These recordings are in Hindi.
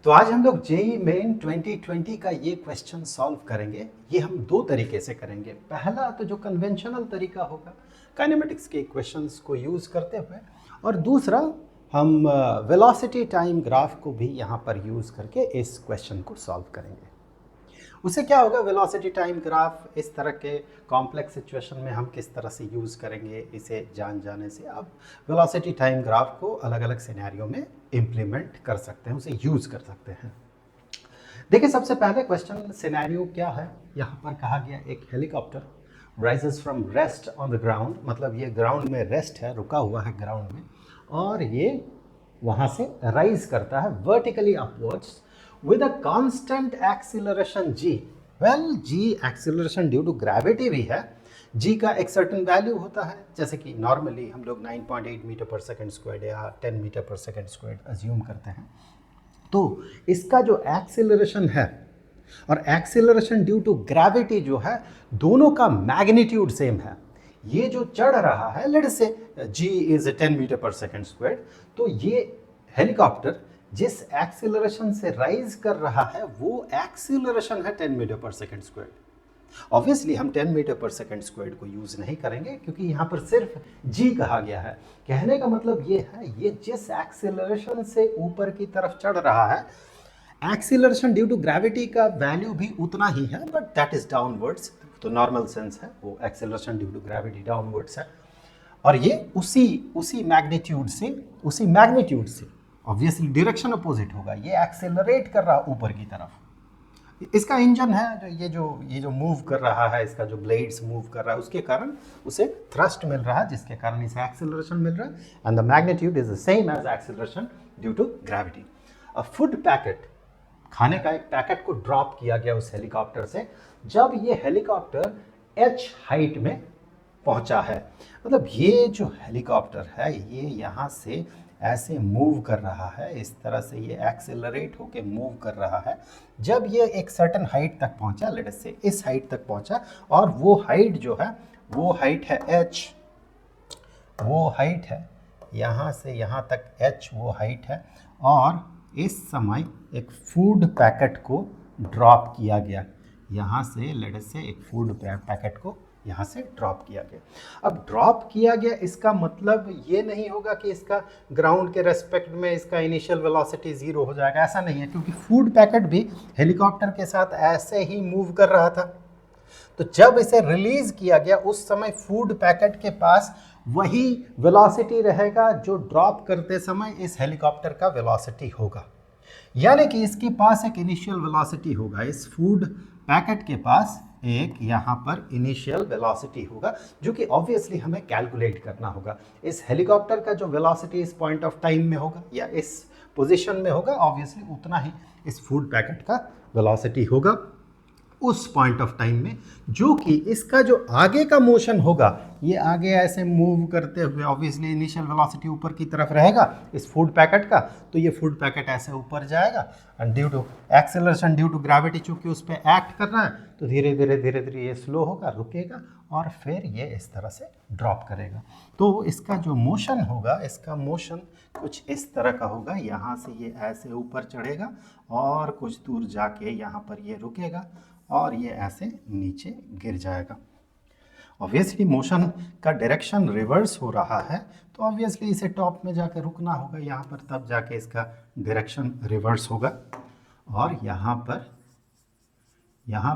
तो आज हम लोग जेईई मेन 2020 का ये क्वेश्चन सॉल्व करेंगे। ये हम दो तरीके से करेंगे। पहला तो जो कन्वेंशनल तरीका होगा काइनेमेटिक्स के इक्वेशंस को यूज़ करते हुए, और दूसरा हम वेलोसिटी टाइम ग्राफ को भी यहाँ पर यूज़ करके इस क्वेश्चन को सॉल्व करेंगे। उससे क्या होगा, वेलोसिटी टाइम ग्राफ इस तरह के कॉम्प्लेक्स सिचुएशन में हम किस तरह से यूज़ करेंगे, इसे जान जाने से आप वेलोसिटी टाइम ग्राफ को अलग अलग सिनेरियो में इम्प्लीमेंट कर सकते हैं, उसे यूज़ कर सकते हैं। देखिए, सबसे पहले क्वेश्चन सिनेरियो क्या है। यहाँ पर कहा गया एक helicopter rises from rest on the ground, मतलब ये ग्राउंड में रेस्ट है, रुका हुआ है ग्राउंड में, और ये वहाँ से राइज करता है vertically upwards with a constant acceleration g। well, g acceleration due to gravity भी है। g का एक सर्टन वैल्यू होता है, जैसे कि नॉर्मली हम लोग 9.8 मीटर पर सेकेंड स्क्वायर्ड या 10 metre per second squared assume करते हैं। तो इसका जो एक्सेलरेशन है और एक्सेलरेशन ड्यू टू ग्रेविटी जो है, दोनों का मैग्नीट्यूड सेम है। ये जो चढ़ रहा है, लेट्स से g इज 10 मीटर पर सेकेंड स्क्वायर्ड, तो ये हेलीकॉप्टर जिस एक्सीलरेशन से राइज कर रहा है वो एक्सीलरेशन है 10 metre per second squared. Obviously हम 10 मीटर पर सेकेंड स्क्वायर्ड को यूज नहीं करेंगे, क्योंकि यहाँ पर सिर्फ जी कहा गया है। कहने का मतलब ये है, ये जिस एक्सीलरेशन से ऊपर की तरफ चढ़ रहा है, एक्सीलरेशन ड्यू टू ग्रेविटी का वैल्यू भी उतना ही है, बट दैट इज डाउनवर्ड्स। तो नॉर्मल सेंस है, वो acceleration due to gravity downwards है, और ये उसी मैग्नीट्यूड से ऑब्वियसली डायरेक्शन अपोजिट होगा। ये एक्सेलरेट कर रहा ऊपर की तरफ। इसका इंजन है ये जो मूव कर रहा है, इसका जो ब्लेड्स मूव कर रहा है, उसके कारण उसे थ्रस्ट मिल रहा है, जिसके कारण इसे एक्सेलरेशन मिल रहा है, and the magnitude is the same as acceleration due to gravity. A food packet, खाने का एक पैकेट को ड्रॉप किया गया उस हेलीकॉप्टर से। जब ये हेलीकॉप्टर h हाइट में पहुंचा है, मतलब ये जो हेलीकॉप्टर है ये यहाँ से ऐसे मूव कर रहा है, इस तरह से ये एक्सेलरेट होके मूव कर रहा है। जब ये एक सर्टेन हाइट तक पहुंचा, लेट्स से इस हाइट तक पहुंचा, और वो हाइट जो है वो हाइट है h, वो हाइट है यहाँ से यहाँ तक h, वो हाइट है, और इस समय एक फूड पैकेट को ड्रॉप किया गया यहाँ से, लेट्स से एक फूड पैकेट को यहाँ से ड्रॉप किया गया। अब ड्रॉप किया गया, इसका मतलब ये नहीं होगा कि इसका ग्राउंड के रेस्पेक्ट में इसका इनिशियल वेलोसिटी ज़ीरो हो जाएगा, ऐसा नहीं है, क्योंकि फूड पैकेट भी हेलीकॉप्टर के साथ ऐसे ही मूव कर रहा था। तो जब इसे रिलीज किया गया, उस समय फूड पैकेट के पास वही वेलोसिटी रहेगा जो ड्रॉप करते समय इस हेलीकॉप्टर का वेलोसिटी होगा, यानी कि इसके पास एक इनिशियल वेलोसिटी होगा। इस फूड पैकेट के पास एक यहाँ पर इनिशियल वेलोसिटी होगा, जो कि ऑब्वियसली हमें कैलकुलेट करना होगा। इस हेलीकॉप्टर का जो वेलोसिटी इस पॉइंट ऑफ टाइम में होगा या इस पोजीशन में होगा, ऑब्वियसली उतना ही इस फूड पैकेट का वेलोसिटी होगा उस पॉइंट ऑफ टाइम में, जो कि इसका जो आगे का मोशन होगा, ये आगे ऐसे मूव करते हुए, ऑब्वियसली इनिशियल वेलोसिटी ऊपर की तरफ रहेगा इस फूड पैकेट का, तो ये फूड पैकेट ऐसे ऊपर जाएगा, and due to acceleration due to gravity चूंकि उस पर एक्ट कर रहा है, तो धीरे धीरे ये स्लो होगा, रुकेगा, और फिर ये इस तरह से ड्रॉप करेगा। तो इसका जो मोशन होगा, इसका मोशन कुछ इस तरह का होगा। यहाँ से ये ऐसे ऊपर चढ़ेगा और कुछ दूर जाके यहाँ पर ये रुकेगा और ये ऐसे नीचे गिर जाएगा। ऑब्वियसली मोशन का डायरेक्शन रिवर्स हो रहा है, तो ऑब्वियसली इसे टॉप में जाकर रुकना होगा यहाँ पर, तब जाके इसका डायरेक्शन रिवर्स होगा, और यहाँ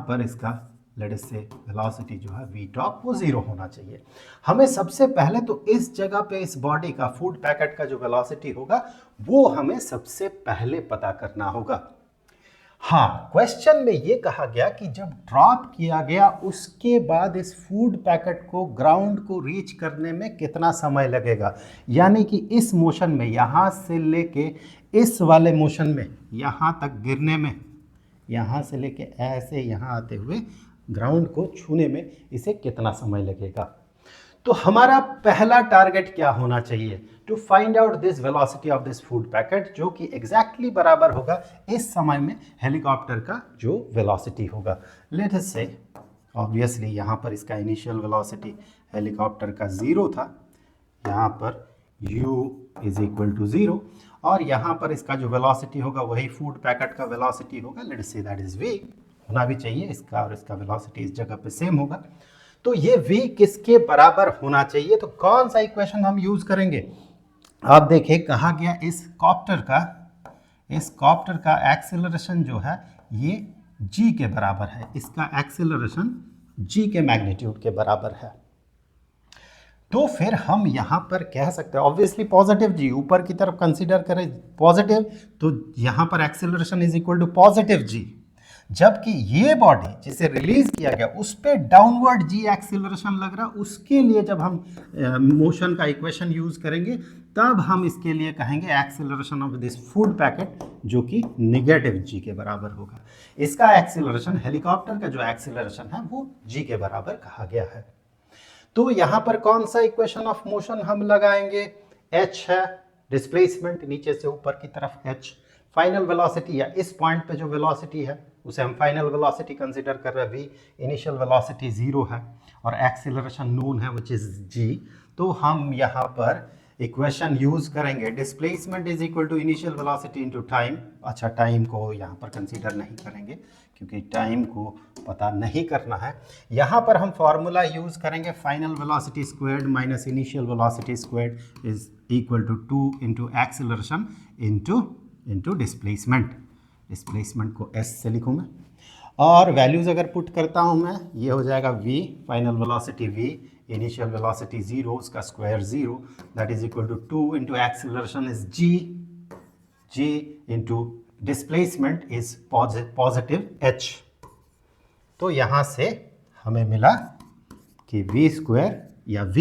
पर इसका लेट्स से वेलोसिटी जो है v टॉप वो ज़ीरो होना चाहिए। हमें सबसे पहले तो इस जगह पे इस बॉडी का, फूड पैकेट का जो वेलोसिटी होगा वो हमें सबसे पहले पता करना होगा। हाँ, क्वेश्चन में ये कहा गया कि जब ड्रॉप किया गया उसके बाद इस फूड पैकेट को ग्राउंड को रीच करने में कितना समय लगेगा, यानी कि इस मोशन में, यहाँ से लेके इस वाले मोशन में, यहाँ तक गिरने में, यहाँ से लेके ऐसे यहाँ आते हुए ग्राउंड को छूने में इसे कितना समय लगेगा। तो हमारा पहला टारगेट क्या होना चाहिए, to find out this velocity of this food packet, जो कि एग्जैक्टली बराबर होगा इस समय में हेलीकॉप्टर का जो वेलोसिटी होगा। लेट अस से ऑब्वियसली यहाँ पर इसका इनिशियल वेलोसिटी हेलीकॉप्टर का 0 था, यहाँ पर u इज इक्वल टू 0, और यहाँ पर इसका जो वेलोसिटी होगा वही फूड पैकेट का वेलोसिटी होगा, let's say that is v, होना भी चाहिए इसका और इसका वेलोसिटी इस जगह पे सेम होगा। तो ये v किसके बराबर होना चाहिए, तो कौन सा इक्वेशन हम यूज करेंगे। आप देखिए कहा गया इस कॉप्टर का एक्सेलरेशन जो है ये g के बराबर है, इसका एक्सेलरेशन g के मैग्नीट्यूड के बराबर है। तो फिर हम यहाँ पर कह सकते हैं ऑब्वियसली पॉजिटिव जी, ऊपर की तरफ कंसीडर करें पॉजिटिव, तो यहाँ पर acceleration is equal to positive g, जबकि ये बॉडी जिसे रिलीज किया गया उस पर डाउनवर्ड जी एक्सेलरेशन लग रहा, उसके लिए जब हम मोशन का इक्वेशन यूज करेंगे तब हम इसके लिए कहेंगे acceleration of this food packet जो कि नेगेटिव जी के बराबर होगा। इसका एक्सेलरेशन, हेलीकॉप्टर का जो एक्सेलरेशन है वो जी के बराबर कहा गया है। तो यहाँ पर कौन सा इक्वेशन ऑफ मोशन हम लगाएंगे, h है डिस्प्लेसमेंट नीचे से ऊपर की तरफ h, फाइनल वेलोसिटी या इस पॉइंट पे जो वेलोसिटी है उसे हम फाइनल वेलोसिटी कंसीडर कर रहे हैं v, इनिशियल वेलोसिटी 0 है और एक्सेलरेशन नोन है विच इज g। तो हम यहाँ पर इक्वेशन यूज करेंगे displacement is equal to initial velocity into time. अच्छा, टाइम को यहाँ पर कंसीडर नहीं करेंगे क्योंकि टाइम को पता नहीं करना है। यहाँ पर हम फॉर्मूला यूज करेंगे final velocity squared minus initial velocity squared is equal to 2 into acceleration into displacement. Displacement को s से लिखूँ मैं और वैल्यूज अगर पुट करता हूँ मैं, ये हो जाएगा v, final velocity v, initial velocity 0, उसका square 0, that is equal to 2 into acceleration is g into displacement is positive h। तो यहाँ से हमें मिला कि v स्क्वायर या v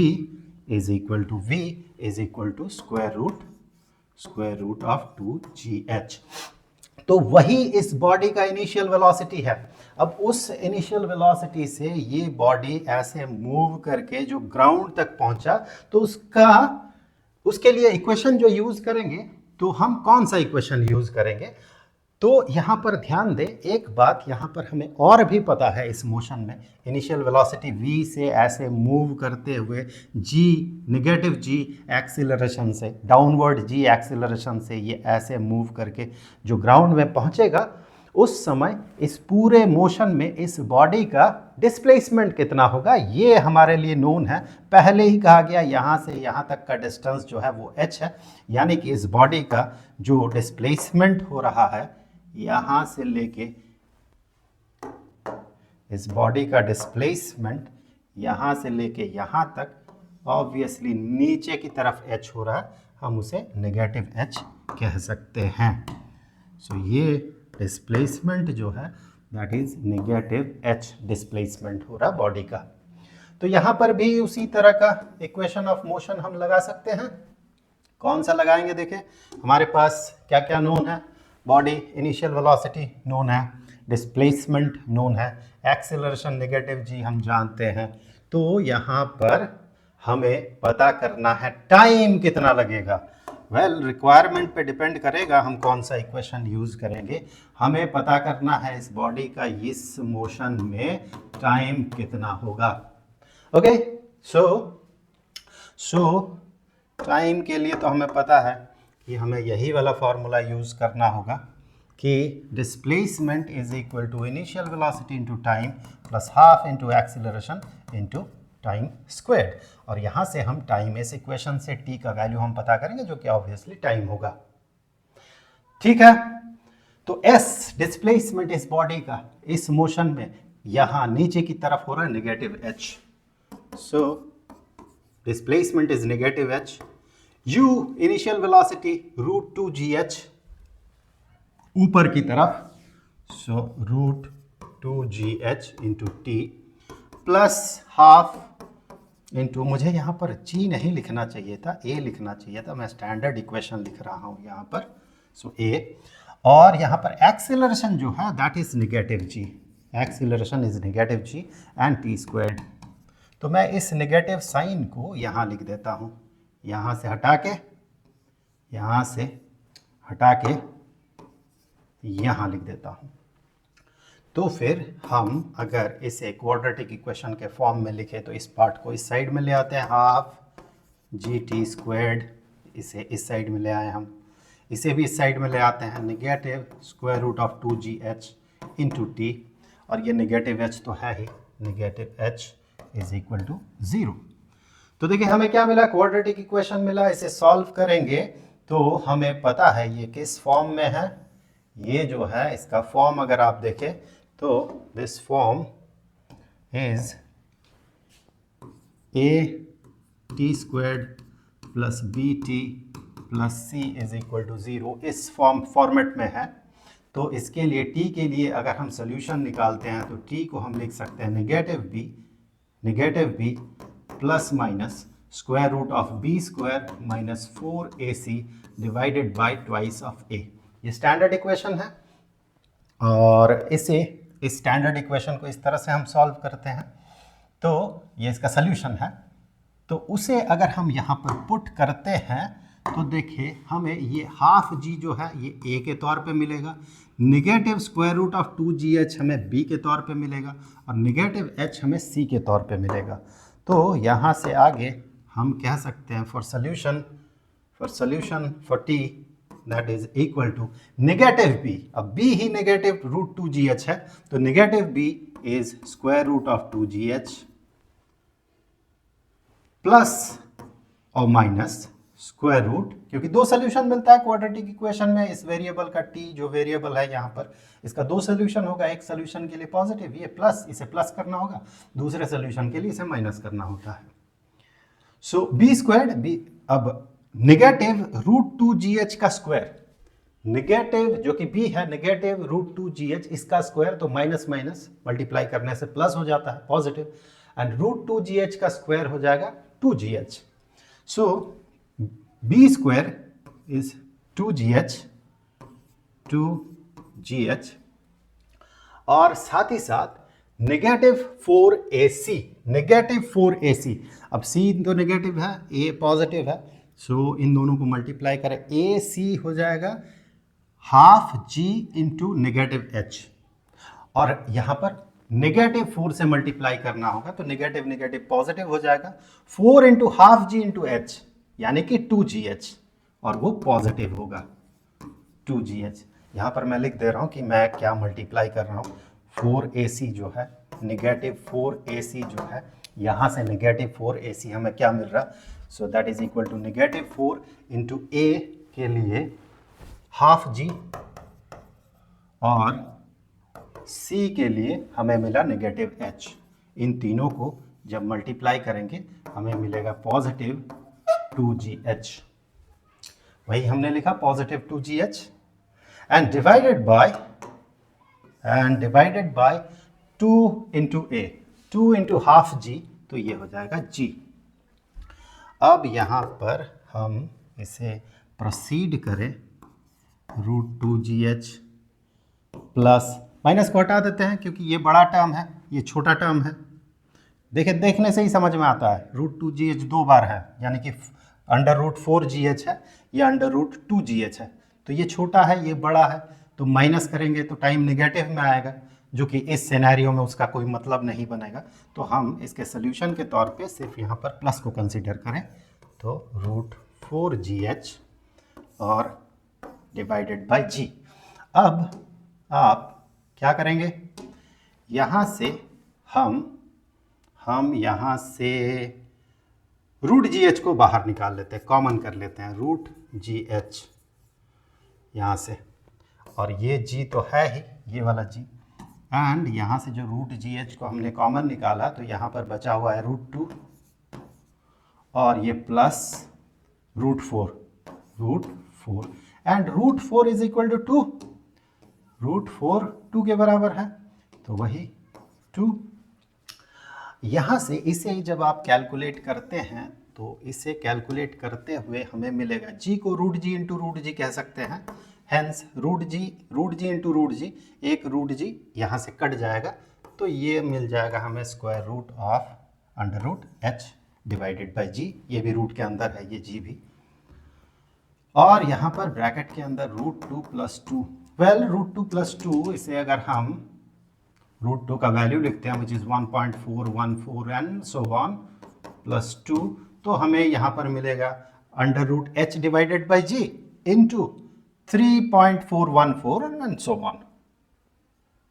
is equal to square root of 2gh। तो वही इस बॉडी का इनिशियल वेलोसिटी है। अब उस इनिशियल वेलोसिटी से ये बॉडी ऐसे मूव करके जो ग्राउंड तक पहुंचा, तो उसके लिए इक्वेशन जो यूज करेंगे, तो हम कौन सा इक्वेशन यूज करेंगे, तो यहाँ पर ध्यान दें एक बात, यहाँ पर हमें और भी पता है इस मोशन में इनिशियल वेलोसिटी v से ऐसे मूव करते हुए g, नेगेटिव g एक्सीलरेशन से, डाउनवर्ड g एक्सीलरेशन से ये ऐसे मूव करके जो ग्राउंड में पहुँचेगा, उस समय इस पूरे मोशन में इस बॉडी का डिस्प्लेसमेंट कितना होगा ये हमारे लिए नोन है। पहले ही कहा गया यहाँ से यहाँ तक का डिस्टेंस जो है वो h है, यानी कि इस बॉडी का जो डिस्प्लेसमेंट हो रहा है यहाँ से लेके, इस बॉडी का डिस्प्लेसमेंट यहाँ से लेके यहाँ तक ऑब्वियसली नीचे की तरफ h हो रहा है, हम उसे नेगेटिव h कह सकते हैं। सो ये डिस्प्लेसमेंट जो है that is negative h displacement हो रहा बॉडी का। तो यहाँ पर भी उसी तरह का इक्वेशन ऑफ मोशन हम लगा सकते हैं। कौन सा लगाएंगे, देखें हमारे पास क्या क्या नोन है, बॉडी इनिशियल वेलोसिटी नोन है, डिस्प्लेसमेंट नोन है, एक्सेलरेशन नेगेटिव जी हम जानते हैं। तो यहाँ पर हमें पता करना है टाइम कितना लगेगा। रिक्वायरमेंट पे डिपेंड करेगा हम कौन सा इक्वेशन यूज करेंगे। हमें पता करना है इस बॉडी का इस मोशन में टाइम कितना होगा। ओके, सो टाइम के लिए तो हमें पता है कि हमें यही वाला फॉर्मूला यूज करना होगा कि displacement is equal to initial velocity into time plus half into acceleration into time squared. और यहाँ से हम टाइम, इस इक्वेशन से t का वैल्यू हम पता करेंगे जो कि ऑब्वियसली टाइम होगा। ठीक है, तो s डिस्प्लेसमेंट इस बॉडी का इस मोशन में यहाँ नीचे की तरफ हो रहा है negative h, so displacement is negative h, u initial velocity root 2gh ऊपर की तरफ, so root 2gh into t plus half into, मुझे यहाँ पर g नहीं लिखना चाहिए था, a लिखना चाहिए था, मैं स्टैंडर्ड इक्वेशन लिख रहा हूँ यहाँ पर, सो a। और यहाँ पर एक्सेलरेशन जो है that is negative g, acceleration is negative g and T squared. तो मैं इस नेगेटिव साइन को यहाँ लिख देता हूँ, यहाँ से हटा के यहाँ लिख देता हूँ। तो फिर हम अगर इसे क्वाड्रेटिक इक्वेशन के फॉर्म में लिखें तो इस पार्ट को इस साइड में ले आते हैं, हाफ जी टी स्क्वायर्ड, इसे इस साइड में ले आए हम, इसे भी इस साइड में ले आते हैं, negative square root of 2gh into t, और ये नेगेटिव h तो है ही, negative h is equal to 0। तो देखिए हमें क्या मिला, क्वाड्रेटिक इक्वेशन मिला। इसे सॉल्व करेंगे तो हमें पता है ये किस फॉर्म में है। ये जो है इसका फॉर्म अगर आप देखें तो this form is a t squared plus b t plus c is equal to 0, इस फॉर्मेट में है। तो इसके लिए t के लिए अगर हम सोल्यूशन निकालते हैं तो t को हम लिख सकते हैं negative b plus minus square root of b square minus 4ac divided by twice of a। ये स्टैंडर्ड इक्वेशन है, और इस स्टैंडर्ड इक्वेशन को इस तरह से हम सॉल्व करते हैं। तो ये इसका सोल्यूशन है। तो उसे अगर हम यहाँ पर पुट करते हैं तो देखिए हमें ये हाफ जी जो है ये a के तौर पे मिलेगा, negative square root of 2gh हमें b के तौर पे मिलेगा, और नेगेटिव h हमें c के तौर पे मिलेगा। तो यहाँ से आगे हम कह सकते हैं for solution for t that is equal to negative b, अब b ही नेगेटिव रूट 2gh है, तो negative b is square root of 2gh plus और माइनस स्क्वायर रूट, क्योंकि दो सोल्यूशन मिलता है क्वाड्रेटिक इक्वेशन में। इस वेरिएबल का t जो वेरिएबल है यहाँ पर, इसका दो सोल्यूशन होगा, एक सोल्यूशन के लिए पॉजिटिव ये प्लस, इसे प्लस करना होगा, दूसरे सोल्यूशन के लिए इसे माइनस करना होता है। सो बी स्क्वायर्ड बी, अब नेगेटिव रूट 2gh का स्क्वायर, नेगेटिव जो कि b है नेगेटिव रूट 2gh, इसका स्क्वायर तो माइनस माइनस मल्टीप्लाई करने से प्लस हो जाता है पॉजिटिव, एंड रूट 2gh का स्क्वायर हो जाएगा 2gh। So b square is 2gh और साथ ही साथ नेगेटिव 4ac, अब c तो नेगेटिव है, a पॉजिटिव है, सो इन दोनों को मल्टीप्लाई करें, ac हो जाएगा half g into negative h, और यहाँ पर नेगेटिव 4 से मल्टीप्लाई करना होगा, तो नेगेटिव नेगेटिव पॉजिटिव हो जाएगा, 4 इंटू हाफ जी इंटू h यानी कि 2gh, और वो पॉजिटिव होगा 2gh। यहाँ पर मैं लिख दे रहा हूँ कि मैं क्या मल्टीप्लाई कर रहा हूँ, 4ac जो है नेगेटिव 4ac जो है, यहाँ से नेगेटिव 4ac हमें क्या मिल रहा, so that is equal to negative 4 into a के लिए हाफ जी, और c के लिए हमें मिला नेगेटिव h। इन तीनों को जब मल्टीप्लाई करेंगे हमें मिलेगा पॉजिटिव 2gh, वही हमने लिखा positive 2gh, and divided by 2 into a, 2 into half g, तो ये हो जाएगा g। अब यहाँ पर हम इसे प्रोसीड करें, रूट 2gh प्लस माइनस को हटा देते हैं क्योंकि ये बड़ा टर्म है, ये छोटा टर्म है। देखने से ही समझ में आता है, रूट 2gh दो बार है, यानी कि अंडर रूट 4gh है, ये अंडर रूट 2gh है, तो ये छोटा है ये बड़ा है, तो माइनस करेंगे तो टाइम नेगेटिव में आएगा, जो कि इस सिनेरियो में उसका कोई मतलब नहीं बनेगा। तो हम इसके सोल्यूशन के तौर पे सिर्फ यहाँ पर प्लस को कंसीडर करें, तो रूट 4gh और डिवाइडेड बाय g। अब आप क्या करेंगे, यहाँ से हम यहाँ से रूट gh को बाहर निकाल लेते हैं, कॉमन कर लेते हैं, रूट gh यहाँ से, और ये g तो है ही, ये वाला g, एंड यहाँ से जो रूट gh को हमने कॉमन निकाला तो यहाँ पर बचा हुआ है रूट 2, और ये plus root 4, and root 4 is equal to 2, root 4 2 के बराबर है, तो वही 2। यहाँ से इसे जब आप कैलकुलेट करते हैं तो इसे कैलकुलेट करते हुए हमें मिलेगा, g को रूट g इंटू रूट जी कह सकते हैं, हैंस रूट जी इंटू रूट जी, एक रूट जी यहाँ से कट जाएगा, तो ये मिल जाएगा हमें square root of under root h divided by g, ये भी रूट के अंदर है ये g भी, और यहाँ पर ब्रैकेट के अंदर root 2 plus 2, well root 2 plus 2, इसे अगर हम रूट 2 का वैल्यू लिखते हैं which is 1.414 and so on plus 2, तो हमें यहाँ पर मिलेगा under root h divided by g into 3.414 and so on.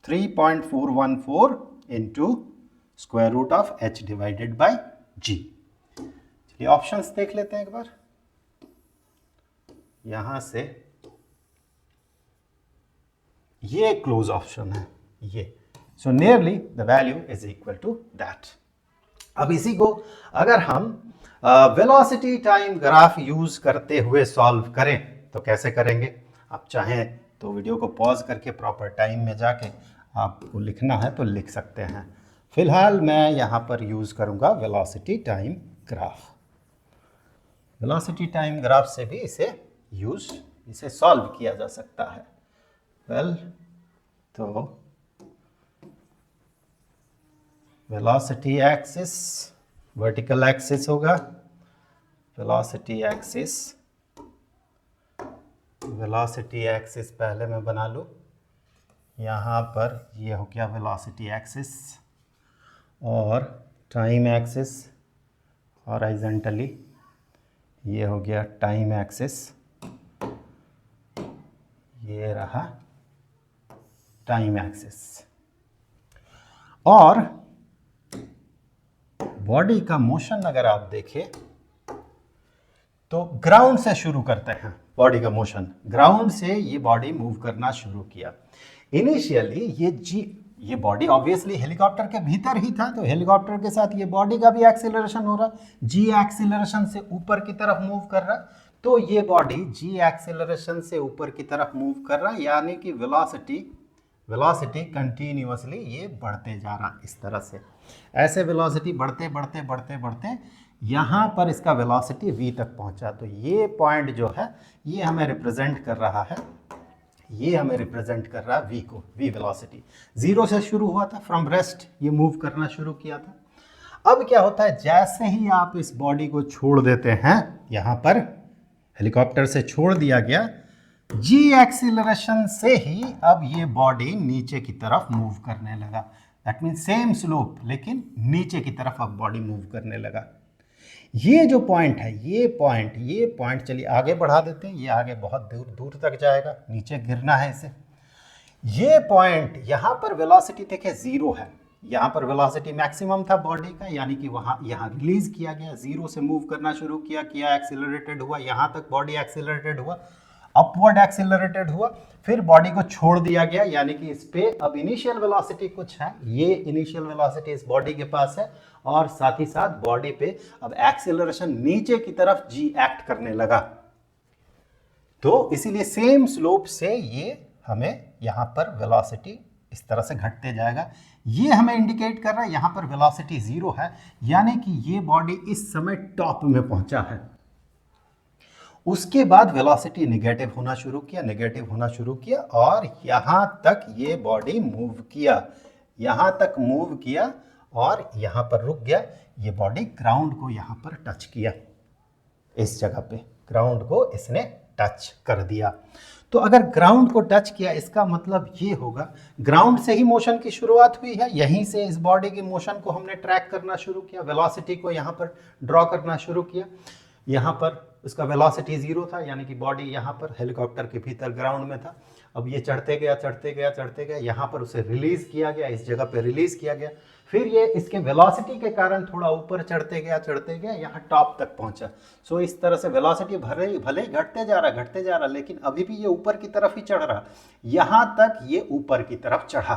3.414 into square root of h divided by g. चलिए ऑप्शंस देख लेते हैं एक बार. यहां से ये क्लोज ऑप्शन है ये. So nearly the value is equal to that. अब इसी को अगर हम वेलोसिटी टाइम ग्राफ यूज करते हुए सॉल्व करें तो कैसे करेंगे? आप चाहें तो वीडियो को पॉज करके प्रॉपर टाइम में जाके आपको लिखना है तो लिख सकते हैं. फिलहाल मैं यहाँ पर यूज करूँगा velocity time graph. Velocity time graph से भी इसे सॉल्व किया जा सकता है. वेल तो वेलोसिटी एक्सिस वर्टिकल एक्सिस होगा. वेलोसिटी एक्सिस पहले मैं बना लूँ. यहाँ पर ये हो गया वेलोसिटी एक्सिस और टाइम एक्सिस हॉरिजॉन्टली ये हो गया टाइम एक्सिस. ये रहा टाइम एक्सिस. और बॉडी का मोशन अगर आप देखें तो ग्राउंड से शुरू करते हैं. बॉडी का मोशन ग्राउंड से ये बॉडी मूव करना शुरू किया. इनिशियली ये बॉडी ऑब्वियसली हेलीकॉप्टर के भीतर ही था तो हेलीकॉप्टर के साथ ये बॉडी का भी एक्सीलरेशन हो रहा. जी एक्सीलरेशन से ऊपर की तरफ मूव कर रहा तो ये बॉडी जी एक्सीलरेशन से ऊपर की तरफ मूव कर रहा, यानी कि वेलोसिटी कंटिन्यूअसली ये बढ़ते जा रहा इस तरह से. ऐसे वेलोसिटी बढ़ते यहाँ पर इसका वेलोसिटी v तक पहुँचा. तो ये पॉइंट जो है ये हमें रिप्रेजेंट कर रहा है v को. v वेलोसिटी 0 से शुरू हुआ था. फ्रॉम रेस्ट ये मूव करना शुरू किया था. अब क्या होता है, जैसे ही आप इस बॉडी को छोड़ देते हैं, यहाँ पर हेलीकॉप्टर से छोड़ दिया गया, जी एक्सीलरेशन से ही अब ये बॉडी नीचे की तरफ मूव करने लगा. दैट मीन सेम स्लोप लेकिन नीचे की तरफ अब बॉडी मूव करने लगा. ये जो पॉइंट है ये पॉइंट चलिए आगे बढ़ा देते हैं. ये आगे बहुत दूर तक जाएगा, नीचे गिरना है इसे. ये पॉइंट यहाँ पर वेलोसिटी देखें 0 है. यहाँ पर वेलोसिटी मैक्सिमम था बॉडी का, यानी कि यहाँ रिलीज किया गया. 0 से मूव करना शुरू किया एक्सीलरेटेड हुआ. यहाँ तक बॉडी एक्सीलरेटेड हुआ, अपवर्ड एक्सीलरेटेड हुआ. फिर बॉडी को छोड़ दिया गया, यानी कि इस पे अब इनिशियल वेलोसिटी कुछ है. ये इनिशियल वेलोसिटी इस बॉडी के पास है और साथ ही साथ बॉडी पे अब एक्सीलरेशन नीचे की तरफ जी एक्ट करने लगा. तो इसीलिए सेम स्लोप से ये हमें यहाँ पर वेलोसिटी इस तरह से घटते जाएगा. ये हमें इंडिकेट कर रहा है यहाँ पर वेलोसिटी 0 है, यानी कि ये बॉडी इस समय टॉप में पहुंचा है. उसके बाद वेलोसिटी नेगेटिव होना शुरू किया और यहाँ तक ये बॉडी मूव किया, और यहाँ पर रुक गया. ये बॉडी ग्राउंड को यहाँ पर टच किया. इस जगह पे ग्राउंड को इसने टच कर दिया. तो अगर ग्राउंड को टच किया इसका मतलब ये होगा ग्राउंड से ही मोशन की शुरुआत हुई है. यहीं से इस बॉडी के मोशन को हमने ट्रैक करना शुरू किया, वेलोसिटी को यहाँ पर ड्रॉ करना शुरू किया. यहाँ पर उसका वेलोसिटी 0 था, यानी कि बॉडी यहाँ पर हेलीकॉप्टर के भीतर ग्राउंड में था. अब ये चढ़ते गया, यहाँ पर उसे रिलीज किया गया, इस जगह पे रिलीज किया गया. फिर ये इसके वेलोसिटी के कारण थोड़ा ऊपर चढ़ते गया, यहाँ टॉप तक पहुंचा. सो इस तरह से वेलोसिटी भले ही घटते जा रहा, लेकिन अभी भी ये ऊपर की तरफ ही चढ़ रहा. यहाँ तक ये ऊपर की तरफ चढ़ा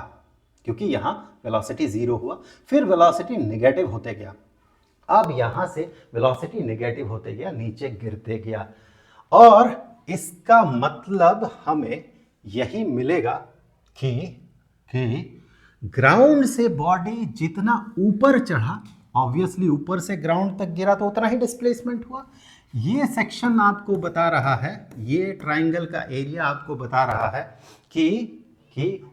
क्योंकि यहाँ वेलोसिटी 0 हुआ. फिर वेलोसिटी नेगेटिव होते गया. अब यहाँ से वेलोसिटी नेगेटिव होते गया, नीचे गिरते गया. और इसका मतलब हमें यही मिलेगा कि ग्राउंड से बॉडी जितना ऊपर चढ़ा, ऑब्वियसली ऊपर से ग्राउंड तक गिरा तो उतना ही डिस्प्लेसमेंट हुआ. ये सेक्शन आपको बता रहा है, ये ट्राइंगल का एरिया आपको बता रहा है कि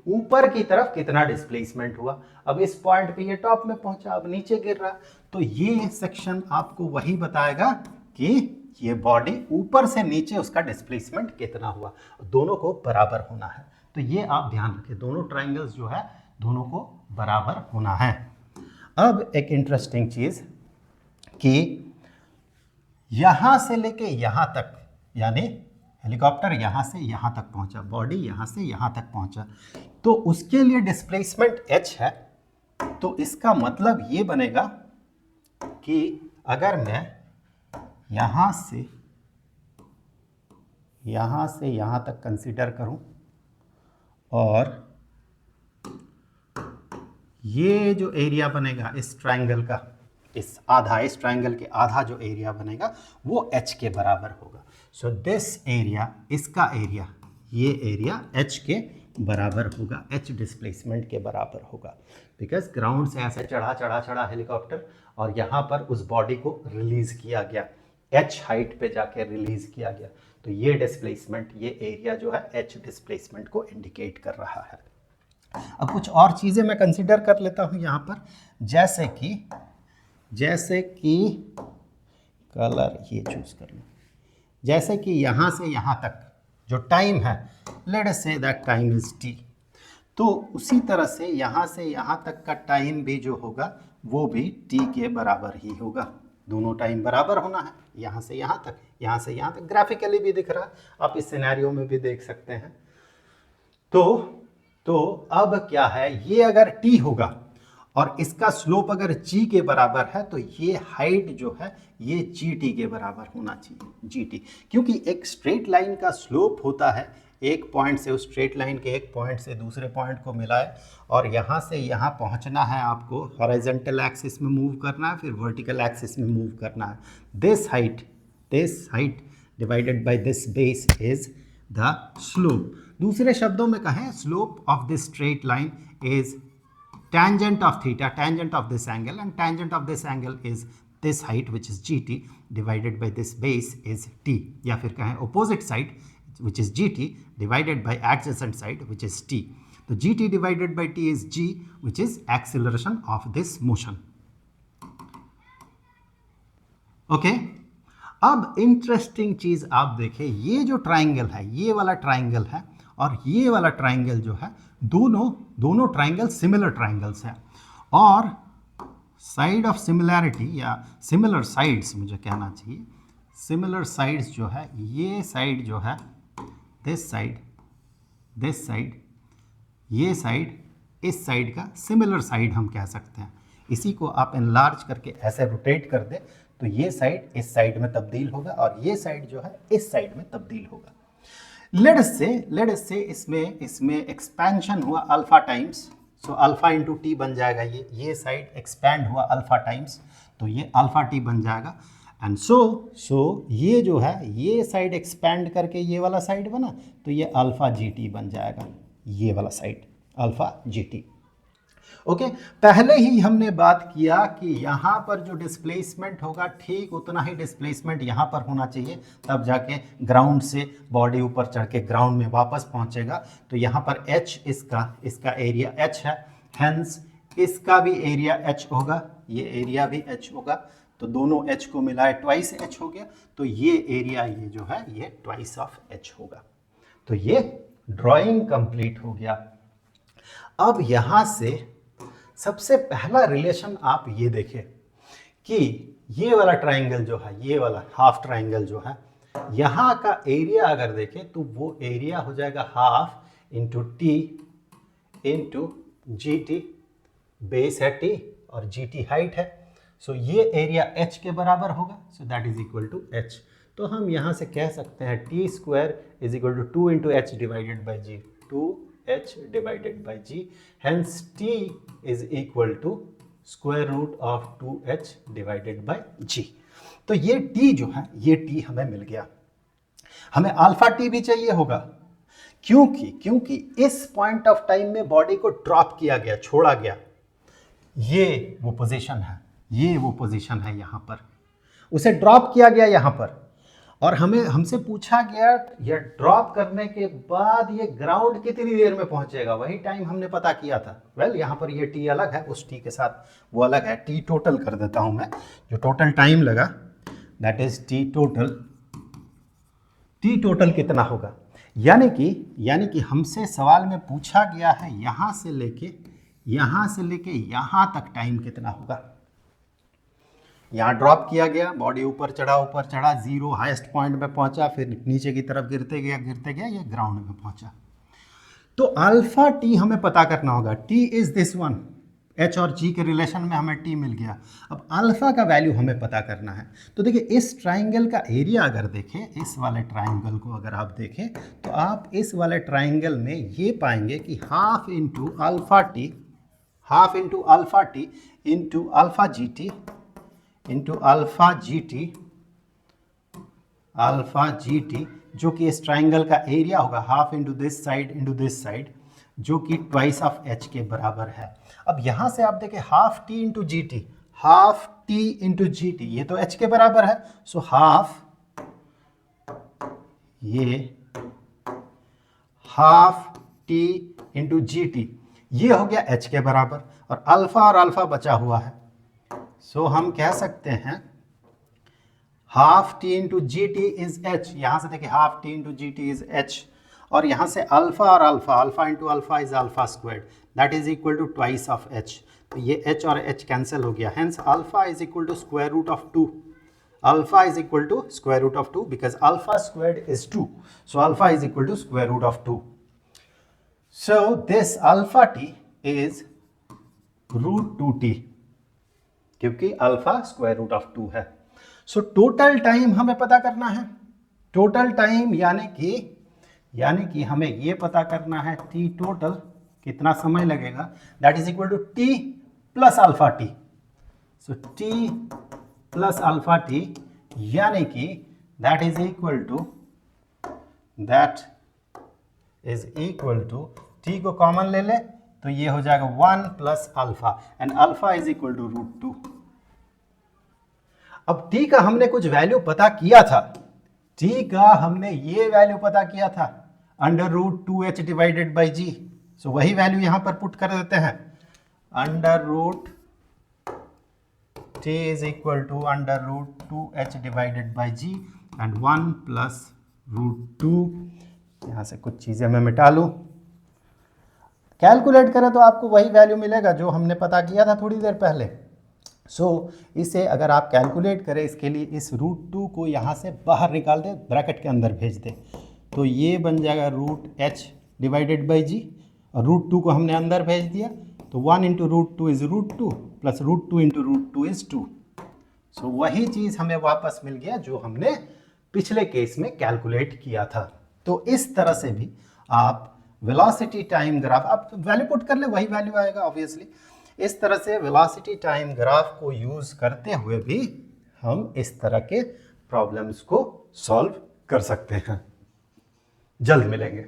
ऊपर की तरफ कितना डिस्प्लेसमेंट हुआ. अब इस पॉइंट पे ये टॉप में पहुंचा, अब नीचे गिर रहा. तो ये सेक्शन आपको वही बताएगा कि ये बॉडी ऊपर से नीचे उसका डिस्प्लेसमेंट कितना हुआ. दोनों को बराबर होना है. तो ये आप ध्यान रखें, दोनों ट्राइंगल्स जो है दोनों को बराबर होना है. अब एक इंटरेस्टिंग चीज कि यहां से लेके यहां तक, यानी हेलीकॉप्टर यहाँ से यहाँ तक पहुँचा, बॉडी यहाँ से यहाँ तक पहुँचा, तो उसके लिए डिस्प्लेसमेंट h है। तो इसका मतलब ये बनेगा कि अगर मैं यहाँ से यहाँ तक कंसीडर करूं और ये जो एरिया बनेगा इस ट्रायंगल का, इस ट्रायंगल के आधा जो एरिया बनेगा वो h के बराबर होगा। सो दिस एरिया, इसका एरिया, ये एरिया h के बराबर होगा, h डिस्प्लेसमेंट के बराबर होगा, बिकॉज ग्राउंड से ऐसे चढ़ा हेलीकॉप्टर और यहाँ पर उस बॉडी को रिलीज किया गया, h हाइट पे जाके रिलीज किया गया। तो ये डिस्प्लेसमेंट, ये एरिया जो है h डिस्प्लेसमेंट को इंडिकेट कर रहा है। अब कुछ और चीज़ें मैं कंसीडर कर लेता हूँ यहाँ पर, जैसे कि कलर ये चूज कर लो, जैसे कि यहाँ से यहाँ तक जो टाइम है, let us say that time is t, तो उसी तरह से यहाँ तक का टाइम भी जो होगा वो भी t के बराबर ही होगा। दोनों टाइम बराबर होना है, यहाँ से यहाँ तक, ग्राफिकली भी दिख रहा है, आप इस सिनेरियो में भी देख सकते हैं। तो अब क्या है, ये अगर t होगा और इसका स्लोप अगर g के बराबर है तो ये हाइट जो है ये gt के बराबर होना चाहिए, gt, क्योंकि एक स्ट्रेट लाइन का स्लोप होता है, एक पॉइंट से, उस स्ट्रेट लाइन के एक पॉइंट से दूसरे पॉइंट को मिलाए और यहाँ से यहाँ पहुँचना है आपको, हॉरिजॉन्टल एक्सिस में मूव करना है, फिर वर्टिकल एक्सिस में मूव करना है। This height divided by this base is the slope. दूसरे शब्दों में कहें, slope of this straight line is tangent of theta, tangent of this angle, and tangent of this angle is this height which is gt divided by this base is t, या फिर कहें opposite side which is gt divided by adjacent side which is t. तो gt divided by t is g, which is acceleration of this motion. Okay, अब इंटरेस्टिंग चीज आप देखें, ये जो ट्राइंगल है, ये वाला ट्राइंगल है और ये वाला ट्राइंगल जो है, दोनों ट्राइंगल सिमिलर ट्राइंगल्स हैं, और साइड ऑफ सिमिलैरिटी या सिमिलर साइड्स मुझे कहना चाहिए, सिमिलर साइड्स जो है, ये साइड जो है, दिस साइड, ये साइड, इस साइड का सिमिलर साइड हम कह सकते हैं। इसी को आप एनलार्ज करके ऐसे रोटेट कर दे तो ये साइड इस साइड में तब्दील होगा और ये साइड जो है इस साइड में तब्दील होगा। लेट अस से इसमें एक्सपेंशन हुआ alpha times, so alpha into T बन जाएगा, ये साइड एक्सपैंड हुआ अल्फा टाइम्स, तो ये अल्फा टी बन जाएगा। एंड सो ये जो है, ये साइड एक्सपैंड करके ये वाला साइड बना, तो ये अल्फा जी टी बन जाएगा, ये वाला side alpha G T. Okay, पहले ही हमने बात किया कि यहाँ पर जो डिस्प्लेसमेंट होगा ठीक उतना ही डिस्प्लेसमेंट यहाँ पर होना चाहिए, तब जाके ग्राउंड से बॉडी ऊपर चढ़ के ग्राउंड में वापस पहुँचेगा। तो यहाँ पर h इसका एरिया h है, हेंस इसका भी एरिया h होगा, ये एरिया भी h होगा, तो दोनों h को मिलाए ट्वाइस h हो गया, तो ये एरिया ये जो है ये ट्वाइस ऑफ h होगा। तो ये ड्राइंग कंप्लीट हो गया। अब यहाँ से सबसे पहला रिलेशन आप ये देखें कि ये वाला ट्राइंगल जो है, ये वाला हाफ ट्राइंगल जो है, यहाँ का एरिया अगर देखें तो वो एरिया हो जाएगा half into T into g T, base है टी और जी टी हाइट है, सो ये एरिया h के बराबर होगा, so that is equal to h। तो हम यहाँ से कह सकते हैं t square is equal to 2 into h divided by g, 2h divided by g, hence t is equal to square root of 2h divided by g। तो ये t जो है, ये t हमें मिल गया। हमें अल्फा t भी चाहिए होगा, क्योंकि इस पॉइंट ऑफ टाइम में बॉडी को ड्रॉप किया गया, छोड़ा गया, ये वो पोजीशन है यहाँ पर, उसे ड्रॉप किया गया यहाँ पर, और हमसे पूछा गया ये ड्रॉप करने के बाद ये ग्राउंड कितनी देर में पहुंचेगा, वही टाइम हमने पता किया था। वेल, यहाँ पर ये टी अलग है, उस टी के साथ वो अलग है, टी टोटल कर देता हूँ मैं, जो टोटल टाइम लगा दैट इज टी टोटल कितना होगा, यानी कि हमसे सवाल में पूछा गया है यहाँ से लेके यहाँ तक टाइम कितना होगा। यहाँ ड्रॉप किया गया, बॉडी ऊपर चढ़ा, जीरो हाईएस्ट पॉइंट पे पहुंचा, फिर नीचे की तरफ गिरते गया, ये ग्राउंड में पहुंचा। तो अल्फा टी हमें पता करना होगा, T is this one, H और जी के रिलेशन में हमें टी मिल गया। अब अल्फा का वैल्यू हमें पता करना है। तो देखिए इस ट्राइंगल का एरिया अगर देखें, इस वाले ट्राइंगल को अगर आप देखें तो आप इस वाले ट्राइंगल में ये पाएंगे कि half into alpha T into alpha G T into alpha G T जो कि इस ट्राइंगल का एरिया होगा, हाफ इंटू दिस साइड जो कि ट्वाइस ऑफ एच के बराबर है। अब यहाँ से आप देखें half t into g T, ये तो एच के बराबर है, so half t into g T, ये हो गया एच के बराबर, और अल्फा बचा हुआ है। सो हम कह सकते हैं half t into g t is h, यहां से देखिए half t into g t is h, और यहां से alpha into alpha is alpha squared, that is equal to twice of h. तो ये एच और एच कैंसिल हो गया, hence alpha is equal to square root of 2, alpha is equal to square root of 2 because alpha squared is 2, so alpha is equal to square root of 2। So this alpha t is root 2t, क्योंकि अल्फा स्क्वायर रूट ऑफ 2 है। सो टोटल टाइम हमें पता करना है, टोटल टाइम यानी कि हमें ये पता करना है टी टोटल कितना समय लगेगा, that is equal to t plus alpha t. So t plus alpha t यानी कि that is equal to t को कॉमन ले ले तो ये हो जाएगा 1 plus alpha, and alpha is equal to root 2। अब t का हमने कुछ वैल्यू पता किया था, t का हमने ये वैल्यू पता किया था under root 2h divided by g. So वही वैल्यू यहां पर पुट कर देते हैं, under root t is equal to under root 2h divided by g and 1 plus root 2। यहां से कुछ चीजें मैं मिटा लूं, कैलकुलेट करें तो आपको वही वैल्यू मिलेगा जो हमने पता किया था थोड़ी देर पहले। सो इसे अगर आप कैलकुलेट करें, इसके लिए इस रूट 2 को यहाँ से बाहर निकाल दें, ब्रैकेट के अंदर भेज दें, तो ये बन जाएगा रूट h डिवाइडेड बाई जी, और रूट 2 को हमने अंदर भेज दिया, तो 1 into root 2 is root 2 plus root 2 into root 2 is 2। So वही चीज़ हमें वापस मिल गया जो हमने पिछले केस में कैलकुलेट किया था। तो इस तरह से भी आप वेलोसिटी टाइम ग्राफ, आप वैल्यू पुट कर ले वही वैल्यू आएगा ऑब्वियसली। इस तरह से वेलोसिटी टाइम ग्राफ को यूज करते हुए भी हम इस तरह के प्रॉब्लम्स को सॉल्व कर सकते हैं। जल्द मिलेंगे।